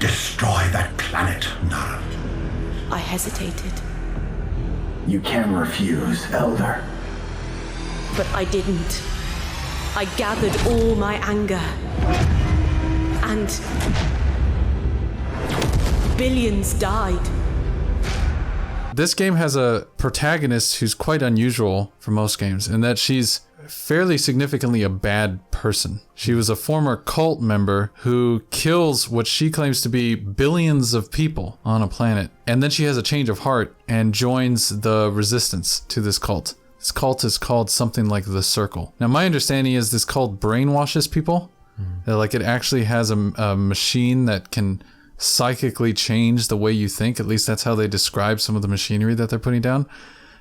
Destroy that planet, Nara. I hesitated. You can refuse, Elder. But I didn't. I gathered all my anger. And billions died. This game has a protagonist who's quite unusual for most games in that she's fairly significantly a bad person. She was a former cult member who kills what she claims to be billions of people on a planet. And then she has a change of heart and joins the resistance to this cult. This cult is called something like the Circle. Now, my understanding is this cult brainwashes people. That like it actually has a machine that can psychically change the way you think. At least that's how they describe some of the machinery that they're putting down.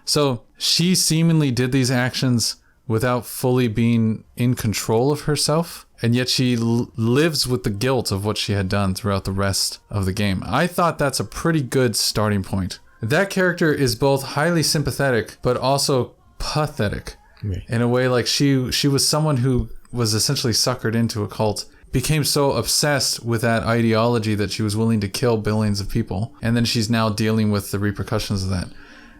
So she seemingly did these actions without fully being in control of herself. And yet she lives with the guilt of what she had done throughout the rest of the game. I thought that's a pretty good starting point. That character is both highly sympathetic, but also pathetic. Right. In a way, like she was someone who was essentially suckered into a cult, became so obsessed with that ideology that she was willing to kill billions of people. And then she's now dealing with the repercussions of that.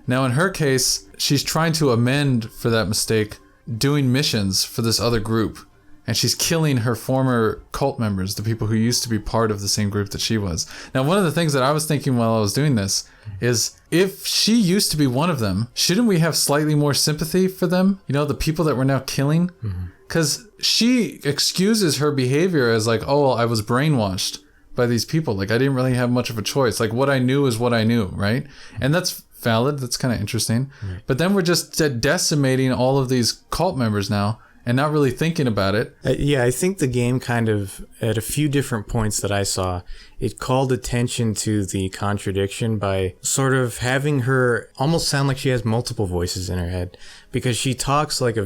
Now, in her case, she's trying to amend for that mistake, doing missions for this other group. And she's killing her former cult members, the people who used to be part of the same group that she was. Now, one of the things that I was thinking while I was doing this is if she used to be one of them, shouldn't we have slightly more sympathy for them? You know, the people that we're now killing? Because she excuses her behavior as like, oh, well, I was brainwashed by these people. Like, I didn't really have much of a choice. Like, what I knew is what I knew, right? And that's valid. That's kind of interesting. Right. But then we're just decimating all of these cult members now and not really thinking about it. Yeah, I think the game kind of, at a few different points that I saw, it called attention to the contradiction by sort of having her almost sound like she has multiple voices in her head, because she talks like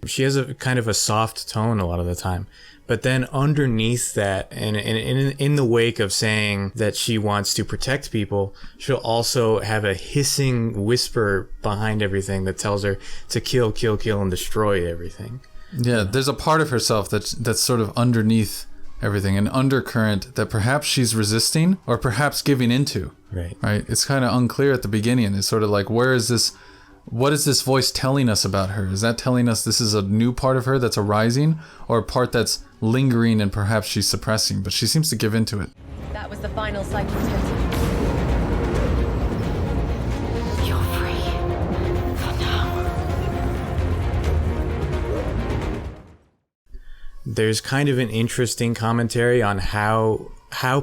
she has a kind of a soft tone a lot of the time. But then underneath that, and in the wake of saying that she wants to protect people, she'll also have a hissing whisper behind everything that tells her to kill, kill, kill, and destroy everything. Yeah, there's a part of herself that's sort of underneath everything, an undercurrent that perhaps she's resisting or perhaps giving into. Right. It's kind of unclear at the beginning. It's sort of like, what is this voice telling us about her? Is that telling us this is a new part of her that's arising, or a part that's lingering and perhaps she's suppressing? But she seems to give into it. That was the final psychic test. You're free. For now. There's kind of an interesting commentary on how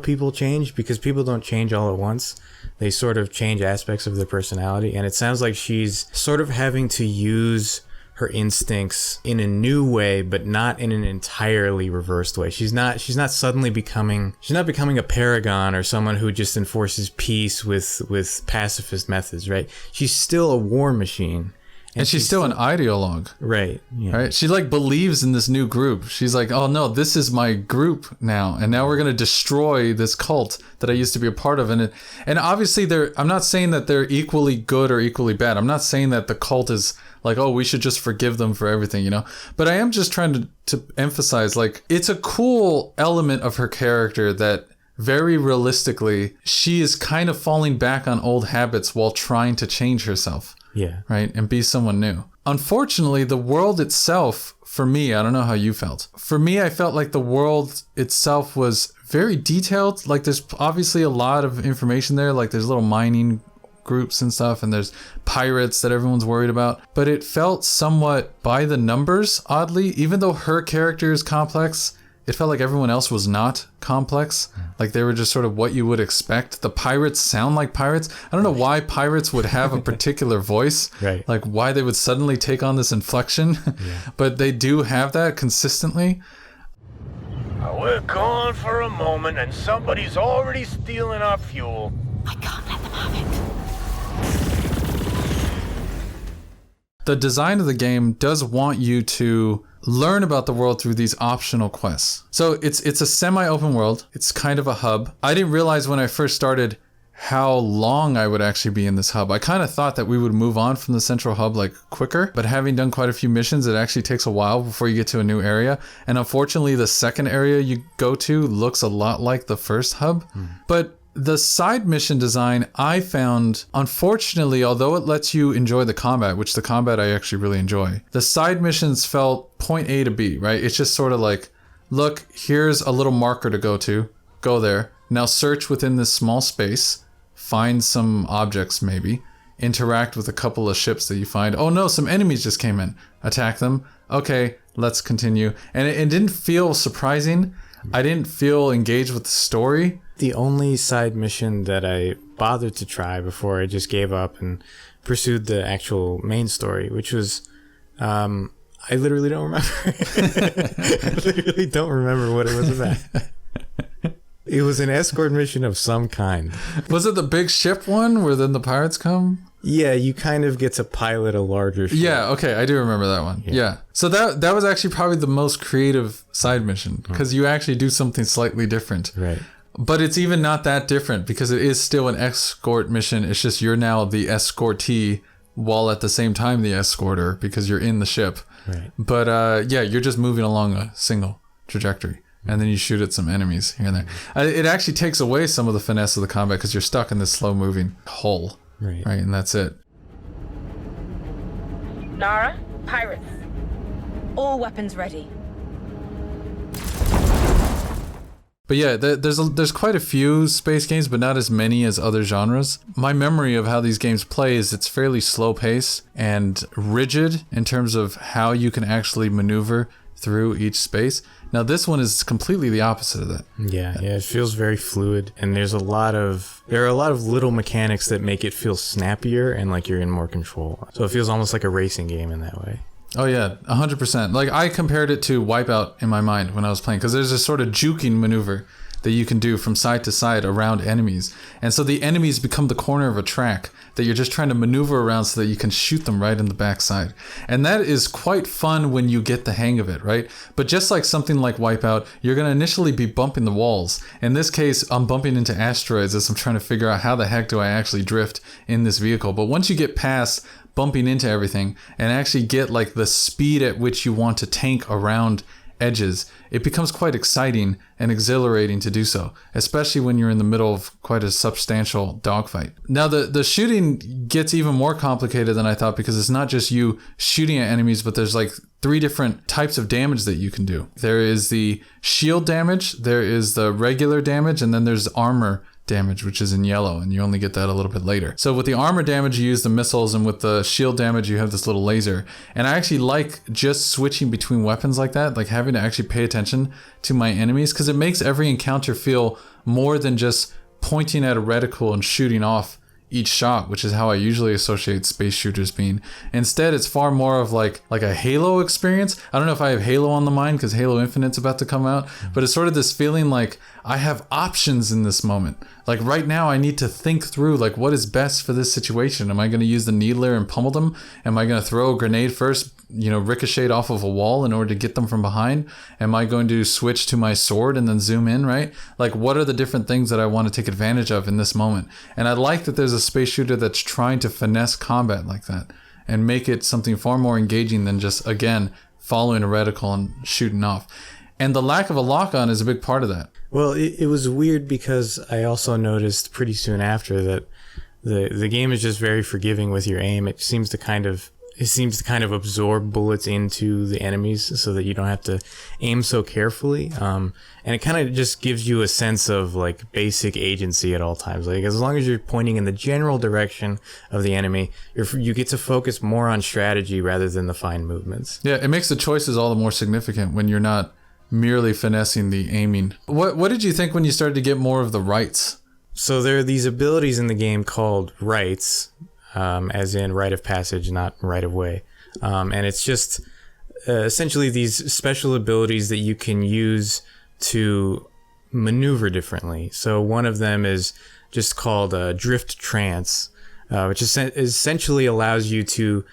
people change, because people don't change all at once. They sort of change aspects of their personality, and it sounds like she's sort of having to use her instincts in a new way, but not in an entirely reversed way. She's not suddenly becoming a paragon or someone who just enforces peace with pacifist methods, right? She's still a war machine. And she's still an ideologue. Right. Yeah. Right. She like believes in this new group. She's like, oh no, this is my group now. And now we're going to destroy this cult that I used to be a part of. And obviously I'm not saying that they're equally good or equally bad. I'm not saying that the cult is like, oh, we should just forgive them for everything, you know? But I am just trying to emphasize, like, it's a cool element of her character that very realistically, she is kind of falling back on old habits while trying to change herself. Yeah. Right. And be someone new. Unfortunately, the world itself, for me, I don't know how you felt. For me, I felt like the world itself was very detailed. Like there's obviously a lot of information there. Like there's little mining groups and stuff, and there's pirates that everyone's worried about. But it felt somewhat by the numbers, oddly. Even though her character is complex, it felt like everyone else was not complex. Like they were just sort of what you would expect. The pirates sound like pirates. I don't know why pirates would have a particular voice. Right. Like why they would suddenly take on this inflection. Yeah. But they do have that consistently. We're gone for a moment and somebody's already stealing our fuel. I can't let them have it. The design of the game does want you to learn about the world through these optional quests. So it's a semi-open world. It's kind of a hub. I didn't realize when I first started how long I would actually be in this hub. I kind of thought that we would move on from the central hub like quicker, but having done quite a few missions, it actually takes a while before you get to a new area. And unfortunately, the second area you go to looks a lot like the first hub. But the side mission design I found, unfortunately, although it lets you enjoy the combat, which the combat I actually really enjoy, the side missions felt point A to B, right? It's just sort of like, look, here's a little marker to go to. Go there. Now search within this small space. Find some objects maybe. Interact with a couple of ships that you find. Oh no, some enemies just came in. Attack them. Okay, let's continue. And it didn't feel surprising. I didn't feel engaged with the story. The only side mission that I bothered to try before I just gave up and pursued the actual main story, which was, I literally don't remember. I literally don't remember what it was about. It was an escort mission of some kind. Was it the big ship one where then the pirates come? Yeah, you kind of get to pilot a larger ship. Yeah, okay, I do remember that one. Yeah. So that was actually probably the most creative side mission because you actually do something slightly different. Right. But it's even not that different because it is still an escort mission. It's just you're now the escortee while at the same time the escorter because you're in the ship. Right. But yeah, you're just moving along a single trajectory. And then you shoot at some enemies here and there. It actually takes away some of the finesse of the combat because you're stuck in this slow-moving hull. Right, and that's it. Nara, pirates. All weapons ready. But yeah, there's quite a few space games, but not as many as other genres. My memory of how these games play is it's fairly slow-paced and rigid in terms of how you can actually maneuver through each space. Now this one is completely the opposite of that. Yeah, it feels very fluid, and there are a lot of little mechanics that make it feel snappier and like you're in more control. So it feels almost like a racing game in that way. Oh yeah, 100%. Like I compared it to Wipeout in my mind when I was playing because there's a sort of juking maneuver that you can do from side to side around enemies. And so the enemies become the corner of a track that you're just trying to maneuver around so that you can shoot them right in the backside. And that is quite fun when you get the hang of it, right? But just like something like Wipeout, you're going to initially be bumping the walls. In this case, I'm bumping into asteroids as I'm trying to figure out how the heck do I actually drift in this vehicle. But once you get past bumping into everything and actually get like the speed at which you want to tank around edges, it becomes quite exciting and exhilarating to do so, especially when you're in the middle of quite a substantial dogfight. Now the shooting gets even more complicated than I thought because it's not just you shooting at enemies, but there's like 3 different types of damage that you can do. There is the shield damage, there is the regular damage, and then there's armor damage, which is in yellow, and you only get that a little bit later. So with the armor damage, you use the missiles, and with the shield damage, you have this little laser. And I actually like just switching between weapons like that, like having to actually pay attention to my enemies, because it makes every encounter feel more than just pointing at a reticle and shooting off each shot, which is how I usually associate space shooters being. Instead, it's far more of like a Halo experience. I don't know if I have Halo on the mind because Halo Infinite's about to come out, but it's sort of this feeling like I have options in this moment. Like right now I need to think through like what is best for this situation. Am I going to use the needler and pummel them? Am I going to throw a grenade first, ricochet off of a wall in order to get them from behind? Am I going to switch to my sword and then zoom in, right? Like what are the different things that I want to take advantage of in this moment? And I like that there's a space shooter that's trying to finesse combat like that and make it something far more engaging than just, again, following a reticle and shooting off. And the lack of a lock-on is a big part of that. Well, it was weird because I also noticed pretty soon after that the game is just very forgiving with your aim. It seems to kind of absorb bullets into the enemies so that you don't have to aim so carefully. And it kind of just gives you a sense of like basic agency at all times. Like as long as you're pointing in the general direction of the enemy, you get to focus more on strategy rather than the fine movements. Yeah, it makes the choices all the more significant when you're not merely finessing the aiming. What did you think when you started to get more of the rites? So there are these abilities in the game called rites, as in rite of passage, not right of way. And it's just essentially these special abilities that you can use to maneuver differently. So one of them is just called drift trance, which essentially allows you to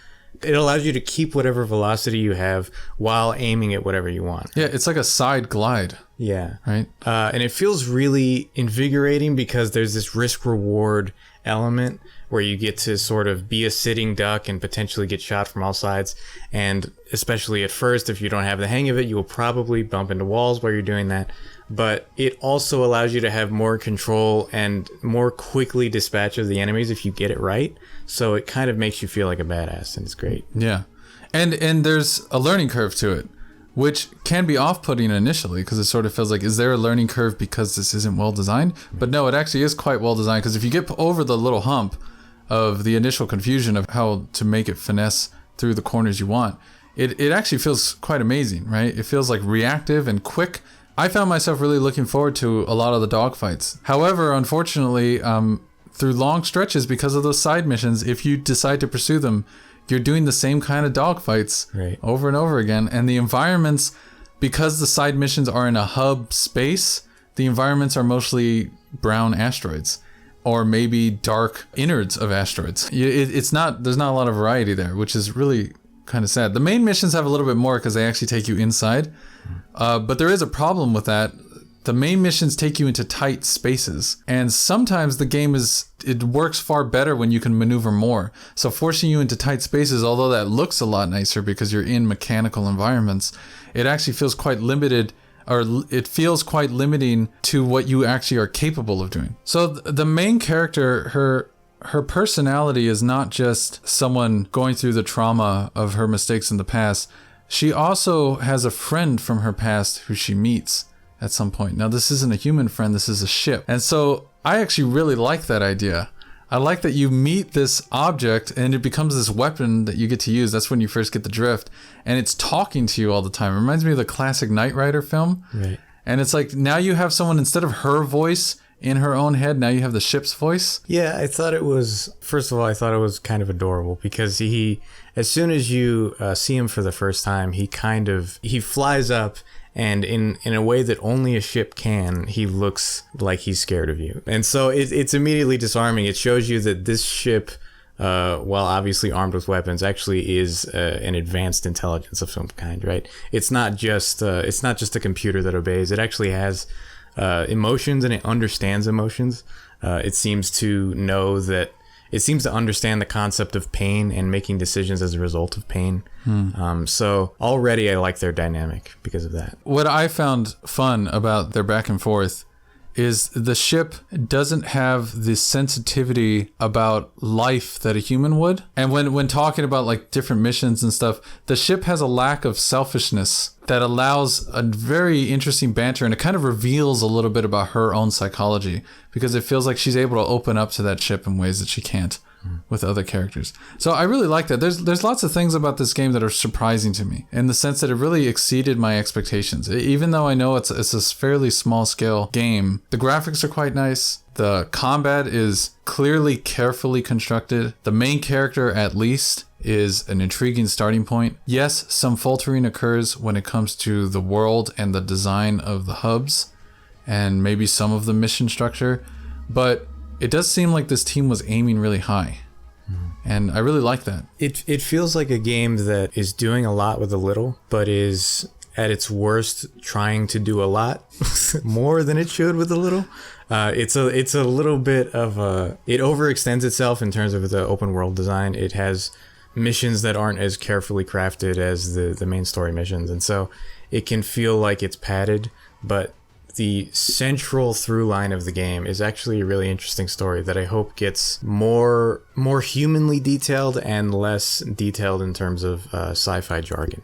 It allows you to keep whatever velocity you have while aiming at whatever you want. Yeah, it's like a side glide. Yeah. Right. And it feels really invigorating because there's this risk reward element where you get to sort of be a sitting duck and potentially get shot from all sides. And especially at first, if you don't have the hang of it, you will probably bump into walls while you're doing that. But it also allows you to have more control and more quickly dispatch of the enemies if you get it right. So it kind of makes you feel like a badass, and it's great. Yeah. And there's a learning curve to it, which can be off-putting initially because it sort of feels like, is there a learning curve because this isn't well designed? But no, it actually is quite well designed, because if you get over the little hump of the initial confusion of how to make it finesse through the corners you want, it actually feels quite amazing, right? It feels like reactive and quick. I found myself really looking forward to a lot of the dogfights. However, unfortunately, through long stretches, because of those side missions, if you decide to pursue them, you're doing the same kind of dogfights over and over again. And the environments, because the side missions are in a hub space, the environments are mostly brown asteroids or maybe dark innards of asteroids. It's not, there's not a lot of variety there, which is really kind of sad. The main missions have a little bit more because they actually take you inside. But there is a problem with that. The main missions take you into tight spaces, and sometimes the game it works far better when you can maneuver more. So forcing you into tight spaces, although that looks a lot nicer because you're in mechanical environments, it actually feels quite limited, or it feels quite limiting to what you actually are capable of doing. So the main character, her personality is not just someone going through the trauma of her mistakes in the past. She also has a friend from her past who she meets at some point. Now, this isn't a human friend, this is a ship. And so I actually really like that idea. I like that you meet this object and it becomes this weapon that you get to use. That's when you first get the drift. And it's talking to you all the time. It reminds me of the classic Knight Rider film. Right. And it's like, now you have someone, instead of her voice in her own head, now you have the ship's voice. Yeah, I thought it was, first of all, I thought it was kind of adorable because he, as soon as you see him for the first time, he flies up, and in a way that only a ship can, he looks like he's scared of you. And so it's immediately disarming. It shows you that this ship, while obviously armed with weapons, actually is an advanced intelligence of some kind, right? It's not just a computer that obeys. It actually has emotions, and it understands emotions. It seems to know that, it seems to understand the concept of pain and making decisions as a result of pain. So already I like their dynamic because of that. What I found fun about their back and forth is the ship doesn't have the sensitivity about life that a human would. And when talking about like different missions and stuff, the ship has a lack of selfishness that allows a very interesting banter, and it kind of reveals a little bit about her own psychology, because it feels like she's able to open up to that ship in ways that she can't with other characters. So I really like that. There's lots of things about this game that are surprising to me, in the sense that it really exceeded my expectations. Even though I know it's a fairly small scale game, the graphics are quite nice. The combat is clearly carefully constructed. The main character, at least, is an intriguing starting point. Yes, some faltering occurs when it comes to the world and the design of the hubs, and maybe some of the mission structure, but it does seem like this team was aiming really high. And I really like that. It feels like a game that is doing a lot with a little, but is at its worst trying to do a lot more than it should with a little. It's a little bit of it overextends itself in terms of the open world design. It has missions that aren't as carefully crafted as the main story missions, and so it can feel like it's padded, but the central through line of the game is actually a really interesting story that I hope gets more humanly detailed and less detailed in terms of sci-fi jargon.